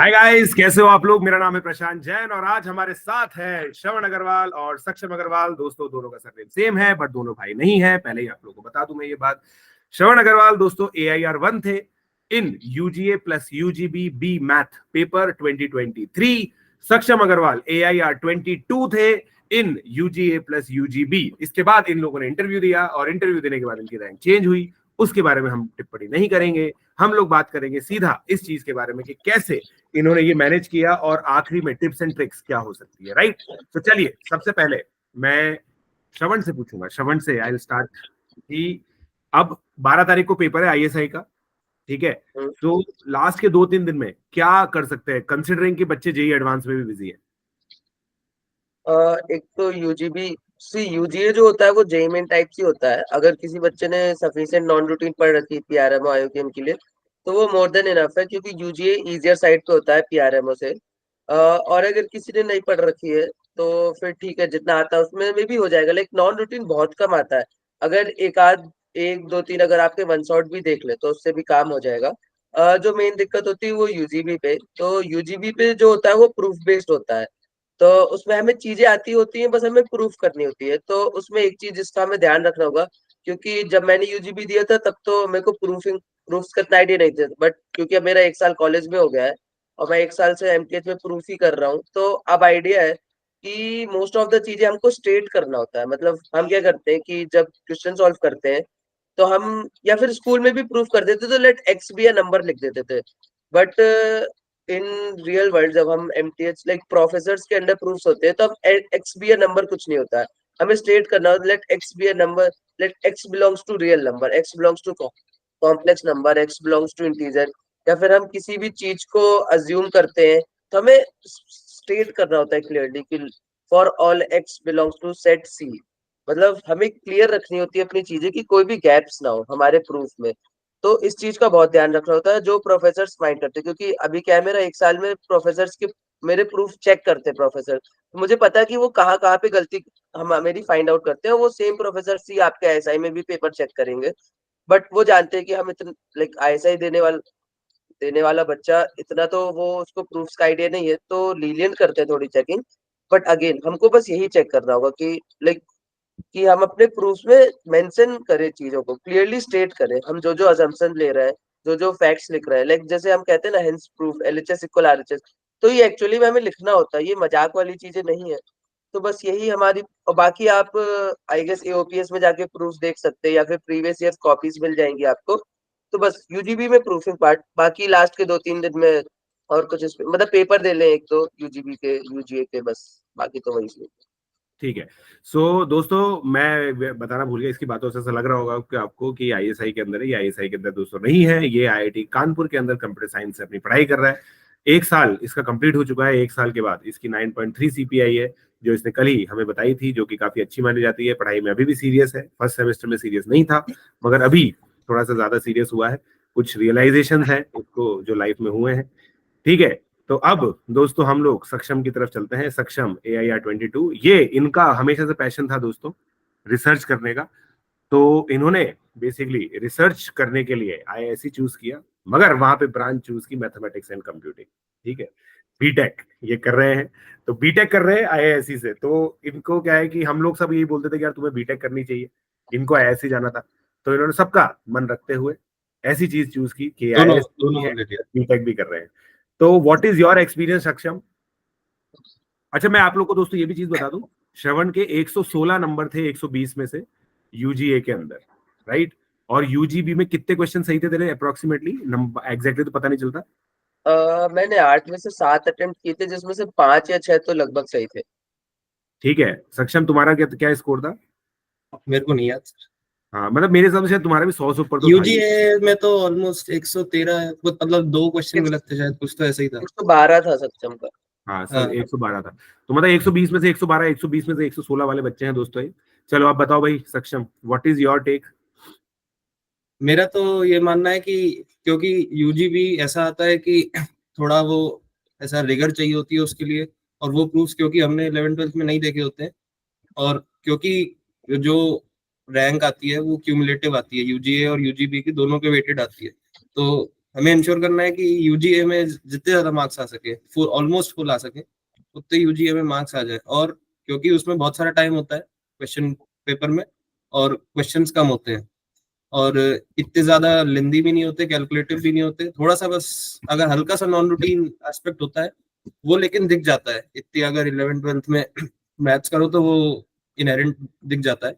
Hi guys, कैसे हो आप लोग। मेरा नाम है प्रशांत जैन और आज हमारे साथ है श्रवण अग्रवाल और सक्षम अग्रवाल। दोस्तों, दोनों का सरनेम सेम है बट दोनों भाई नहीं है। पहले ही आप लोगों को बता दूं मैं ये बात। श्रवण अग्रवाल दोस्तों AIR 1 थे in UGA plus UGB B math paper 2023। Saksham Agarwal AIR 22 थे इन UGA प्लस UGB। इसके बाद इन लोगों ने इंटरव्यू दिया और इंटरव्यू देने के बाद इनकी रैंक चेंज हुई। उसके बारे में हम टिप्पणी नहीं करेंगे। हम लोग बात करेंगे सीधा इस चीज के बारे में कि कैसे इन्होंने ये मैनेज किया और आखिरी में टिप्स एंड ट्रिक्स क्या हो सकती है। राइट। तो चलिए, सबसे पहले मैं श्रवण से पूछूंगा। श्रवण से आई विल स्टार्ट कि अब 12 तारीख को पेपर है ISI का, ठीक है। तो लास्ट के 2-3 दिन में क्या कर सकते हैं, कंसिडरिंग कि बच्चे जेई एडवांस में भी बिजी है। एक तो यूजीए जो होता है वो जेई मेन टाइप से होता है। अगर किसी बच्चे ने सफिशिएंट नॉन रूटीन पढ़ रखी है पीआरएमओ आईओकेएम के लिए तो वो मोर देन इनफ है, क्योंकि यूजीए इजियर साइड पे होता है पीआरएमओ से। और अगर किसी ने नहीं पढ़ रखी है तो फिर ठीक है, जितना आता है उसमें में भी हो जाएगा। लेकिन नॉन रूटीन बहुत कम आता है। अगर एक दो तीन अगर आपके वन शॉट भी देख ले तो उससे भी काम हो जाएगा। जो मेन दिक्कत होती है वो यूजीबी पे, तो यूजीबी पे जो होता है वो प्रूफ बेस्ड होता है। तो उसमें हमें चीजें आती होती हैं, बस हमें प्रूफ करनी होती है। तो उसमें एक चीज जिसका हमें ध्यान रखना होगा, क्योंकि जब मैंने यूजीबी दिया था तब तो मेरे को प्रूफ्स का आइडिया नहीं था। बट क्योंकि अब मेरा 1 साल कॉलेज में हो गया है और मैं 1 साल से एमटीएच में प्रूफ ही कर रहा हूँ, तो अब आइडिया है कि मोस्ट ऑफ द चीजें हमको स्टेट करना होता है। मतलब हम क्या करते हैं कि जब क्वेश्चन सॉल्व करते हैं तो हम, या फिर स्कूल में भी प्रूफ कर देते तो let x be a number लिख देते थे। बट इन रियल वर्ल्ड जब हम एमटीएच लाइक प्रोफेसर्स के अंडर प्रूफ्स होते हैं तो अब एक्स बी अ नंबर कुछ नहीं होता है। हमें स्टेट करना होता है let x be a number, let x belongs to real number, x belongs to complex number, x belongs to integer. या फिर हम किसी भी चीज को अज्यूम करते हैं तो हमें स्टेट करना होता है क्लियरली कि for all X belongs to set C. मतलब हमें क्लियर रखनी होती है अपनी चीजें कि कोई भी गैप्स ना हो हमारे प्रूफ में। तो इस चीज का बहुत ध्यान रखना होता है जो प्रोफेसर्स माइंड करते हैं, क्योंकि अभी क्या है, मेरा 1 साल में प्रोफेसर्स के मेरे प्रूफ चेक करते हैं प्रोफेसर, तो मुझे पता है कि वो कहाँ कहाँ पे गलती हम मेरी फाइंड आउट करते हैं। वो सेम प्रोफेसर ही आपके आईएसआई में भी पेपर चेक करेंगे। बट वो जानते हैं कि हम इतना लाइक आईएसआई देने वाला बच्चा इतना तो वो उसको प्रूफ्स का आइडिया नहीं है, तो लीनियंट करते हैं थोड़ी चेकिंग। बट अगेन हमको बस यही चेक करना होगा कि लाइक कि हम अपने प्रूफ्स में मेंशन करें, चीजों को क्लियरली स्टेट करें। हम जो जो अजम्पशन ले रहे हैं, जो जो फैक्ट्स लिख रहे हैं, लाइक जैसे हम कहते हैं ना hence proof LHS equal RHS, तो ये एक्चुअली में हमें लिखना होता है, ये मजाक वाली चीजें नहीं है। तो बस यही हमारी, और बाकी आप आई गेस एओपीएस में जाके प्रूफ देख सकते हैं या फिर प्रीवियस ईयर कॉपीज मिल जाएंगी आपको। तो बस यूजीबी में प्रूफिंग पार्ट, बाकी लास्ट के 2-3 दिन में और कुछ इसमें मतलब पेपर दे लें एक दो यूजीबी के यूजीए के, बस बाकी तो वही से। ठीक है। दोस्तों, मैं बताना भूल गया, इसकी बातों से ऐसा लग रहा होगा कि आपको कि ISI के अंदर है। ये ISI के अंदर दोस्तों नहीं है, ये IIT कानपुर के अंदर कंप्यूटर साइंस से अपनी पढ़ाई कर रहा है। 1 साल इसका कंप्लीट हो चुका है। 1 साल के बाद इसकी 9.3 CPI है, जो इसने कल ही हमें बताई थी, जो कि काफी अच्छी मानी जाती है। पढ़ाई में अभी भी सीरियस है। फर्स्ट सेमेस्टर में सीरियस नहीं था, मगर अभी थोड़ा सा ज्यादा सीरियस हुआ है। कुछ रियलाइजेशन है इसको जो लाइफ में हुए हैं। ठीक है। तो अब दोस्तों हम लोग सक्षम की तरफ चलते हैं। सक्षम AIR 22, ये इनका हमेशा से पैशन था दोस्तों, रिसर्च करने का। तो इन्होंने बेसिकली रिसर्च करने के लिए IISc चूज किया, मगर वहां पे ब्रांच चूज की मैथमेटिक्स एंड कंप्यूटिंग। ठीक है। बीटेक ये कर रहे हैं। तो बीटेक कर रहे हैं IISc से। तो इनको क्या है कि हम लोग सब यही बोलते थे कि यार तुम्हें बीटेक करनी चाहिए, इनको IISc जाना था। तो इन्होंने सबका मन रखते हुए ऐसी चीज चूज की कि दोनों IISc भी दोनों है, ले लिया। बीटेक भी कर रहे हैं। तो व्हाट इज योर एक्सपीरियंस सक्षम। अच्छा, मैं आप लोग को दोस्तों ये भी चीज बता दूं, श्रवण के 116 नंबर थे 120 में से UGA के अंदर, राइट। और UGB में कितने क्वेश्चन सही थे तेरे अप्रोक्सीमेटली, नंबर एग्जैक्टली तो पता नहीं चलता। मैंने 8 में से 7 अटेम्प्ट किए थे, जिसमें से 5 या 6 तो लगभग सही थे। ठीक है। सक्षम, तुम्हारा क्या क्या स्कोर था। मेरे को नहीं याद। हाँ, मतलब मेरे हिसाब से शायद तुम्हारा भी 100 से ऊपर तो था ही। यूजीए में तो ऑलमोस्ट 113, मतलब 2 क्वेश्चन गलत थे शायद, कुछ तो ऐसा ही था। 112 था सक्षम का। हाँ सर, हाँ, 112 था। तो मतलब 120 में से 112, 120 में से 116 वाले बच्चे हैं दोस्तों ये। चलो आप बताओ भाई सक्षम, व्हाट इज योर टेक। मेरा तो ये मानना है कि क्योंकि यूजीबी ऐसा आता है कि थोड़ा वो ऐसा रिगर चाहिए होती है उसके लिए, और वो प्रूफ्स क्योंकि हमने 11th-12th में नहीं देखे होते हैं, और क्योंकि जो रैंक आती है वो क्यूमुलेटिव आती है, यूजीए और यूजीबी की दोनों के वेटेड आती है। तो हमें इंश्योर करना है कि यूजीए में जितने ज्यादा मार्क्स आ सके, फुल ऑलमोस्ट फुल आ सके, उतने यूजीए में मार्क्स आ जाए। और क्योंकि उसमें बहुत सारा टाइम होता है क्वेश्चन पेपर में, और क्वेश्चंस कम होते हैं, और इतने ज्यादा लेंदी भी नहीं होते, कैलकुलेटिव भी नहीं होते, थोड़ा सा बस अगर हल्का सा नॉन रूटीन एस्पेक्ट होता है वो लेकिन दिख जाता है। इतनी अगर 11th 12th में मैथ्स करो तो वो इनहेरेंट दिख जाता है।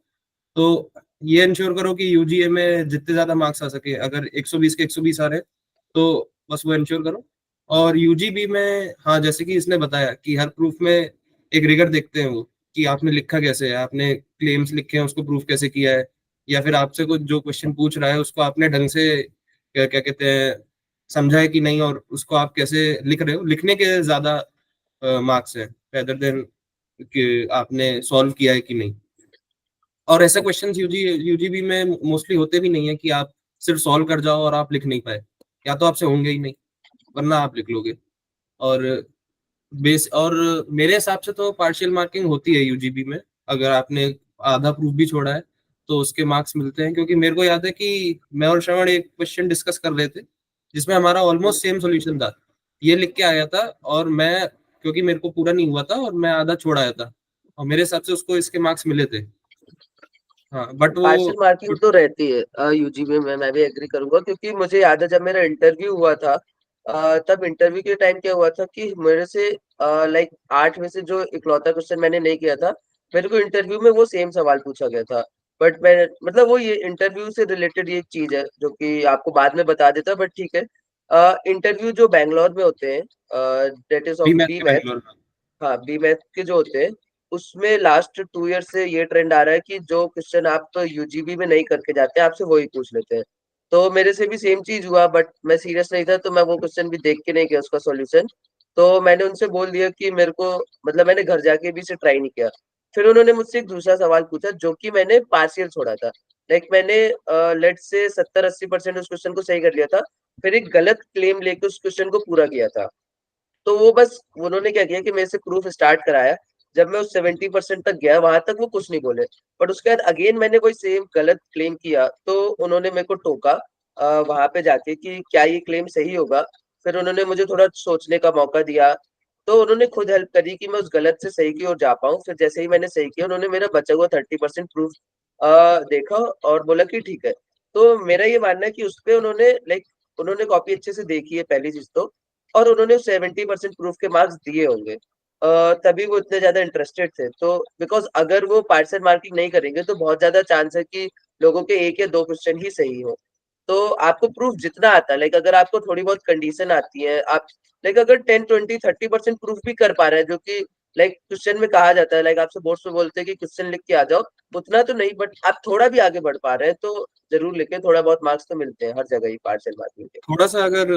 तो ये इंश्योर करो कि यूजीए में जितने ज्यादा मार्क्स आ सके, अगर 120 के 120 आ रहे हैं तो बस वो इंश्योर करो। और यूजीबी में हाँ, जैसे कि इसने बताया कि हर प्रूफ में एक रिगर देखते हैं वो, कि आपने लिखा कैसे है, आपने क्लेम्स लिखे हैं उसको प्रूफ कैसे किया है, या फिर आपसे कुछ जो क्वेश्चन पूछ रहा है उसको आपने ढंग से क्या क्या कहते हैं समझा है कि नहीं, और उसको आप कैसे लिख रहे हो, लिखने के ज्यादा मार्क्स है रेदर देन कि आपने सॉल्व किया है कि नहीं। और ऐसे क्वेश्चंस यूजीबी में मोस्टली होते भी नहीं है कि आप सिर्फ सॉल्व कर जाओ और आप लिख नहीं पाए, या तो आपसे होंगे ही नहीं, वरना आप लिख लोगे। और बेस और मेरे हिसाब से तो पार्शियल मार्किंग होती है यूजीबी में, अगर आपने आधा प्रूफ भी छोड़ा है तो उसके मार्क्स मिलते हैं। क्योंकि मेरे को याद है कि मैं और श्रवण एक क्वेश्चन डिस्कस कर रहे थे जिसमें हमारा ऑलमोस्ट सेम सॉल्यूशन था, ये लिख के आया था, और मैं क्योंकि मेरे को पूरा नहीं हुआ था और मैं आधा छोड़ आया था, और मेरे हिसाब से उसको इसके मार्क्स मिले थे। हाँ बट वो पार्शियल मार्किंग तो रहती है यूजीबी में, मैं भी एग्री करूंगा, क्योंकि मुझे याद है जब मेरा इंटरव्यू हुआ था, तब इंटरव्यू के टाइम क्या हुआ था कि मेरे से लाइक 8 में से जो इकलौता क्वेश्चन मैंने नहीं किया था, मेरे को इंटरव्यू में वो सेम सवाल पूछा गया था। बट मैं मतलब वो ये इंटरव्यू से रिलेटेड ये एक चीज है जो कि आपको बाद में बता देता, बट ठीक है। इंटरव्यू जो बैंगलोर में होते हैं, that is B of math B के मैथ। बैंगलोर में। हाँ, बी मैथ के जो होते हैं, उसमें लास्ट 2 ईयर से ये ट्रेंड आ रहा है कि जो क्वेश्चन आप तो यूजीबी में नहीं करके जाते, आपसे वही पूछ लेते हैं। तो मेरे से भी सेम चीज हुआ, बट मैं सीरियस नहीं था, तो मैं वो क्वेश्चन भी देख के नहीं किया उसका सॉल्यूशन। तो मैंने उनसे बोल दिया कि मेरे को मतलब मैंने घर जाके भी इसे ट्राई नहीं किया। फिर उन्होंने मुझसे एक दूसरा सवाल पूछा जो कि मैंने पार्शियल छोड़ा था। लाइक मैंने लेट से 70-80% उस क्वेश्चन को सही कर लिया था, फिर एक गलत क्लेम लेके उस क्वेश्चन को पूरा किया था। तो वो बस उन्होंने क्या किया कि मेरे से प्रूफ स्टार्ट कराया। जब मैं उस 70% तक गया, वहां तक वो कुछ नहीं बोले, बट उसके बाद अगेन मैंने कोई सेम गलत क्लेम किया, तो उन्होंने मेरे को टोका वहां पे जाके कि क्या ये क्लेम सही होगा। फिर उन्होंने मुझे थोड़ा सोचने का मौका दिया, तो उन्होंने खुद हेल्प करी कि मैं उस गलत से सही की ओर जा पाऊँ। फिर जैसे ही मैंने सही किया, उन्होंने मेरा बचा हुआ 30% प्रूफ देखा और बोला कि ठीक है। तो मेरा ये मानना है कि उस पे उन्होंने लाइक उन्होंने कॉपी अच्छे से देखी है पहली चीज तो, और उन्होंने 70% प्रूफ के मार्क्स दिए होंगे, तभी वो इतने ज्यादा इंटरेस्टेड थे। तो बिकॉज अगर वो पार्शियल मार्किंग नहीं करेंगे तो बहुत ज्यादा चांस है कि लोगों के 1 या 2 क्वेश्चन ही सही हो। तो आपको प्रूफ जितना आता है, लाइक अगर आपको थोड़ी बहुत कंडीशन आती है, आप लाइक अगर 10-20-30% प्रूफ भी कर पा रहे हैं, जो कि लाइक क्वेश्चन में कहा जाता है, लाइक आपसे बोर्ड्स में बोलते हैं कि क्वेश्चन लिख के आ जाओ, उतना तो नहीं, बट आप थोड़ा भी आगे बढ़ पा रहे हैं तो जरूर लिखें। थोड़ा बहुत मार्क्स तो मिलते हैं हर जगह ही पार्शियल मार्किंग के। थोड़ा सा अगर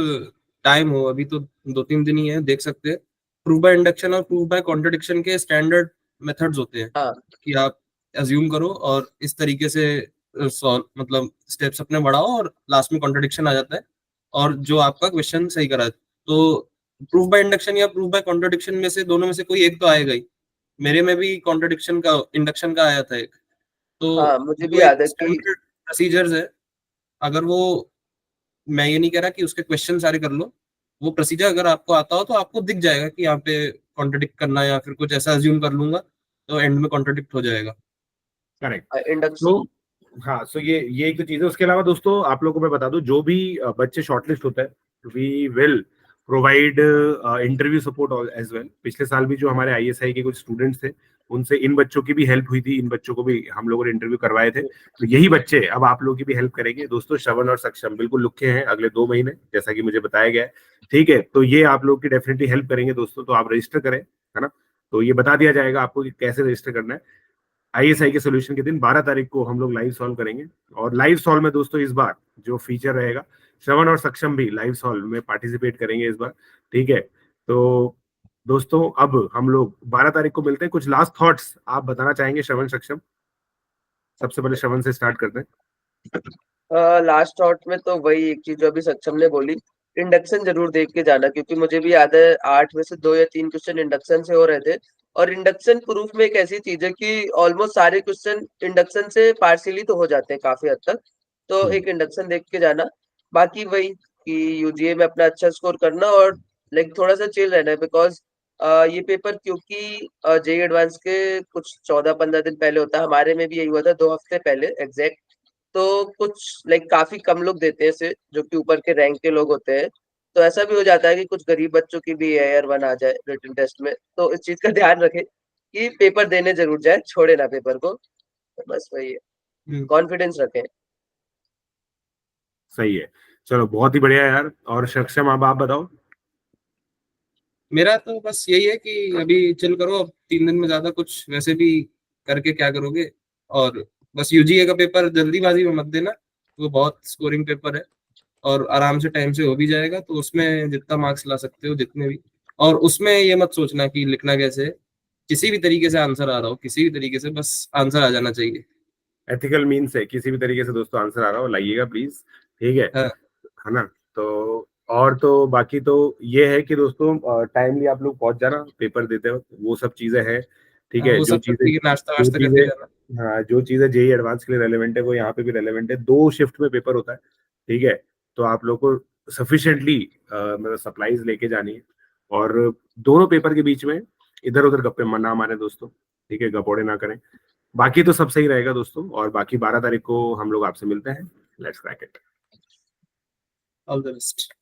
टाइम हो, अभी तो 2-3 दिन ही है, देख सकते हैं। प्रूफ बाय इंडक्शन और प्रूफ बाय कॉन्ट्रडिक्शन के स्टैंडर्ड मेथड्स होते हैं हाँ, कि आप अज्यूम करो और इस तरीके से सॉल्व, मतलब स्टेप्स अपने बढ़ाओ और लास्ट में कॉन्ट्रडिक्शन आ जाता है, और जो आपका क्वेश्चन सही करा है। तो प्रूफ बाय इंडक्शन या प्रूफ बाय कॉन्ट्रडिक्शन में से दोनों में से कोई एक तो आएगा ही। मेरे में भी कॉन्ट्रडिक्शन का, इंडक्शन का आया था एक। तो हाँ, मुझे भी वो एक याद है कि स्टैंडर्ड प्रोसीजर्स है। अगर वो, मैं ये नहीं कह रहा कि उसके क्वेश्चन सारे कर लो, वो प्रोसीजर अगर आपको आता हो तो आपको दिख जाएगा कि यहाँ पे कॉन्ट्रडिक्ट करना या फिर कुछ ऐसा अज्यूम कर लूंगा तो एंड में कॉन्ट्रडिक्ट हो जाएगा। करेक्ट। इंडक्शन। तो हाँ, सो ये एक तो चीज है। उसके अलावा दोस्तों आप लोगों को मैं बता दूं, जो भी बच्चे शॉर्टलिस्ट होता है, we will provide interview support as well. पिछले साल भी जो हमारे आईएसआई के कुछ स्टूडेंट्स थे, उनसे इन बच्चों की भी हेल्प हुई थी, इन बच्चों को भी हम लोगों ने इंटरव्यू करवाए थे। तो यही बच्चे अब आप लोगों की भी हेल्प करेंगे दोस्तों। श्रवण और सक्षम बिल्कुल लुक्के हैं अगले 2 महीने, जैसा कि मुझे बताया गया है। ठीक है, तो ये आप लोग की डेफिनेटली हेल्प करेंगे दोस्तों। तो आप रजिस्टर करें, है ना। तो ये बता दिया जाएगा आपको कि कैसे रजिस्टर करना है। आईएसआई के सोल्यूशन के दिन 12 तारीख को हम लोग लाइव सॉल्व करेंगे। और लाइव सॉल्व में दोस्तों इस बार जो फीचर रहेगा, श्रवण और सक्षम भी लाइव सॉल्व में पार्टिसिपेट करेंगे इस बार। ठीक है, तो दोस्तों अब हम लोग 12 तारीख को मिलते हैं। कुछ लास्ट थॉट्स आप बताना चाहेंगे श्रवण, सक्षम? सबसे पहले श्रवण से स्टार्ट करते हैं। लास्ट थॉट में तो वही एक चीज जो अभी सक्षम ने बोली, इंडक्शन जरूर देख के जाना, क्योंकि मुझे भी याद है 8 में से 2 या 3 क्वेश्चन इंडक्शन से हो रहे थे। और इंडक्शन प्रूफ में एक ऐसी चीज है कि ऑलमोस्ट सारे क्वेश्चन इंडक्शन से पार्शियली तो हो जाते हैं काफी हद तक। तो हम्म। एक इंडक्शन देख के जाना। बाकी वही कि यूजीए में अपना अच्छा स्कोर करना और लाइक थोड़ा सा चिल रहना है, बिकॉज ये पेपर क्योंकि जेई एडवांस के कुछ 14-15 दिन पहले होता है, हमारे में भी यही हुआ था 2 हफ्ते पहले एग्जैक्ट। तो कुछ लाइक काफी कम लोग देते हैं इसे, जो कि ऊपर के रैंक के लोग होते हैं। तो ऐसा भी हो जाता है कि कुछ गरीब बच्चों की भी एयर 1 आ जाए रिटन टेस्ट में। तो इस चीज का ध्यान रखें कि पेपर देने जरूर जाए, छोड़े ना पेपर को। तो बस वही है, कॉन्फिडेंस रखें। सही है, चलो बहुत ही बढ़िया यार। और सक्षम अब आप बताओ। मेरा तो बस यही है कि अभी चिल करो, अब 3 दिन में ज्यादा कुछ वैसे भी करके क्या करोगे। और बस यूजीए का पेपर जल्दीबाजी में मत देना, वो बहुत स्कोरिंग पेपर है और आराम से टाइम से हो भी जाएगा। तो उसमें जितना मार्क्स ला सकते हो, जितने भी, और उसमें ये मत सोचना कि लिखना कैसे है, किसी भी तरीके से आंसर आ रहा हो, किसी भी तरीके से बस आंसर आ जाना चाहिए। एथिकल मीन से किसी भी तरीके से दोस्तों आंसर आ रहा हो लाइएगा प्लीज, ठीक हाँ, है ना। तो और तो बाकी तो ये है कि दोस्तों टाइमली आप लोग पहुंच जाना पेपर देते हो, वो सब चीजें हैं, ठीक हाँ, है। वो जो सब तो चीजें ठीक है, नाश्ता जो वाश्ता करके जाना। चीजें हाँ, जो चीजें जेई एडवांस के लिए रेलेवेंट है वो यहाँ पे भी रेलेवेंट है। 2 शिफ्ट में पेपर होता है, ठीक है। तो आप लोग को सफिशिएंटली मतलब सप्लाईज लेके जानी है। और दोनों पेपर के बीच में इधर उधर गप्पे ना मारे दोस्तों, ठीक है, गपोड़े ना करें। बाकी तो सब सही रहेगा दोस्तों, और बाकी 12 तारीख को हम लोग आपसे मिलते हैं। Let's crack it. All the best.